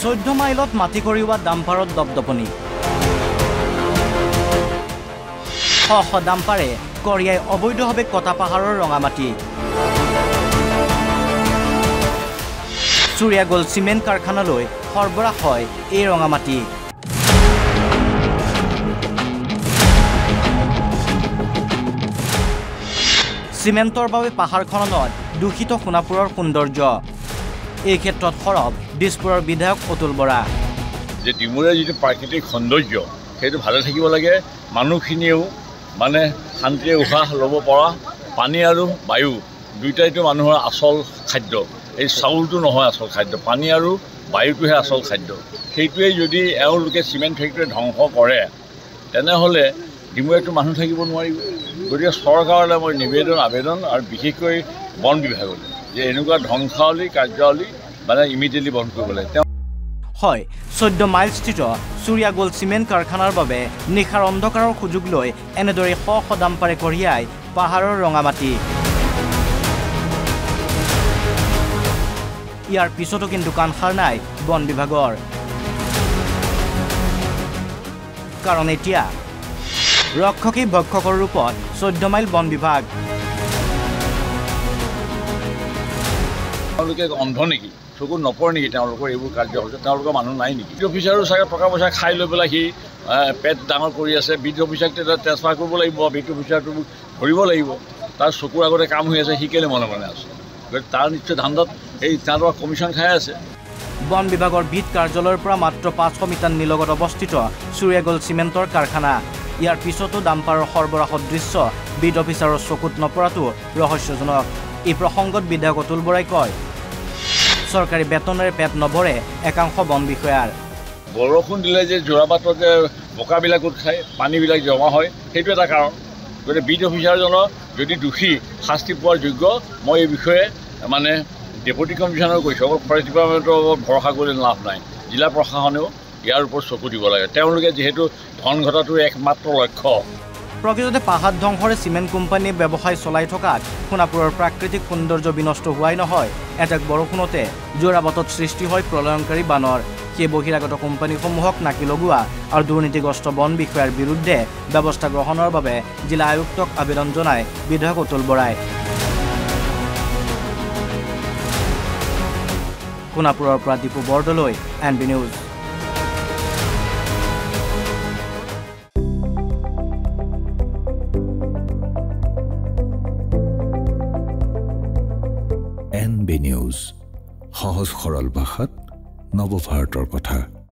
14 মাইলত মাটি কঢ়িওৱা ডাম্পাৰত দপদপনি শ ডাম্পাৰে কঢ়িয়াই অবৈধভাৱে কটা পাহাৰৰ ৰঙামাটি চুৰিয়াগল চিমেণ্ট কাৰখানালৈ সৰবৰাহ হয় এই ৰঙামাটি চিমেণ্টৰ বাবে পাহাৰ খননত দূষিত সোণাপুৰৰ সৌন্দৰ্য এই ক্ষেত্ৰত সৰব দিছপুৰৰ বিধায়ক অতুল বৰা যে ডিমুৰে যিটো প্ৰাকৃতিক সৌন্দৰ্য সেইটো ভালে থাকিব লাগে মানুহখিনিয়েও মানে শান্তিৰে উশাহ ল'ব পৰা পানী আৰু বায়ু দুইটাইটো মানুহৰ আচল খাদ্য এই চাউলটো নহয় আচল খাদ্য পানী আৰু বায়ুটোহে আচল খাদ্য সেইটোৱে যদি এওঁলোকে চিমেণ্ট ফেক্টৰী ধ্বংস কৰে তেনেহ'লে ডিমুৰেতো মানুহ থাকিব নোৱাৰিব গতিকে চৰকাৰলৈ মই আবেদন আৰু বিশেষকৈ বন বিভাগলৈ যে এনেকুৱা ধ্বংসাৱলী কাৰ্যাৱলী মানে ইমিডিয়েটলি বন্ধ কৰিব লাগে হয় 14 মাইল স্থিত চুৰিয়াগল চিমেণ্ট কাৰখানাৰ বাবে নিশাৰ অন্ধকাৰৰ সুযোগ লৈ এনেদৰে শ ডাম্পাৰে কঢ়িয়াই পাহাৰৰ ৰঙামাটি ইয়াৰ পিছতো কিন্তু কাণসাৰ নাই বন বিভাগৰ কাৰণ এতিয়া ৰক্ষকেই ভক্ষকৰ ৰূপত 14 মাইল বন বিভাগ তেওঁলোকে অন্ধ নেকি চকুত নপৰে নেকি তেওঁলোকৰ এইবোৰ কাৰ্যসূচী তেওঁলোকৰ মানুহ নাই নেকি বিট অফিচাৰো চাগে টকা পইচা খাই লৈ পেলাই সি পেট ডাঙৰ কৰি আছে বিট অফিচাৰক ট্ৰেন্সফাৰ কৰিব লাগিব বিট অফিচাৰটো ধৰিব লাগিব তাৰ চকুৰ আগতে কাম হৈ আছে সি কেলে মনে মনে আছে গতিকে তাৰ নিশ্চয় ধান্দাত এই তেওঁলোকৰ কমিশ্যন খাই আছে বন বিভাগৰ বিট কাৰ্যালয়ৰ পৰা মাত্ৰ 500 মিটাৰ নিলগত অৱস্থিত চুৰিয়াগল চিমেণ্টৰ কাৰখানা ইয়াৰ পিছতো ডাম্পাৰৰ সৰবৰাহৰ দৃশ্য বিট অফিচাৰৰ চকুত নপৰাটো ৰহস্যজনক এই প্ৰসংগত বিধায়ক অতুল বৰাই কয় চৰকাৰী বেতনেৰে পেট নভৰে একাংশ বন বিষয়াৰ বৰষুণ দিলে যে যোৰাবাটত যে বোকাবিলাক গোট খায় পানীবিলাক জমা হয় সেইটো এটা কাৰণ গতিকে বিট অফিচাৰজনৰ যদি দোষী শাস্তি পোৱাৰ যোগ্য মই এই বিষয়ে মানে ডেপুটি কমিশ্যনাৰো কৈছোঁ অকল ফৰেষ্ট ডিপাৰ্টমেণ্টৰ ওপৰত ভৰসা কৰি লাভ নাই জিলা প্ৰশাসনেও ইয়াৰ ওপৰত চকু দিব লাগে তেওঁলোকে যিহেতু ধন ঘটাটোৰ একমাত্ৰ লক্ষ্য প্ৰকৃততে পাহাৰ ধ্বংসৰে চিমেণ্ট কোম্পানীয়ে ব্যৱসায় চলাই থকাত সোণাপুৰৰ প্ৰাকৃতিক সৌন্দৰ্য বিনষ্ট হোৱাই নহয় এজাক বৰষুণতে যোৰাবাটত সৃষ্টি হয় প্ৰলয়ংকাৰী বানৰ সেই বহিৰাগত কোম্পানীসমূহক নাকি লগোৱা আৰু দুৰ্নীতিগ্ৰস্ত বন বিষয়াৰ বিৰুদ্ধে ব্যৱস্থা গ্ৰহণৰ বাবে জিলা আয়ুক্তক আবেদন জনায় বিধায়ক অতুল বৰাই সোণাপুৰৰ পৰা Dipu Bordoloi NB news NB news সহজ সৰল ভাষাত নৱভাৰতৰ কথা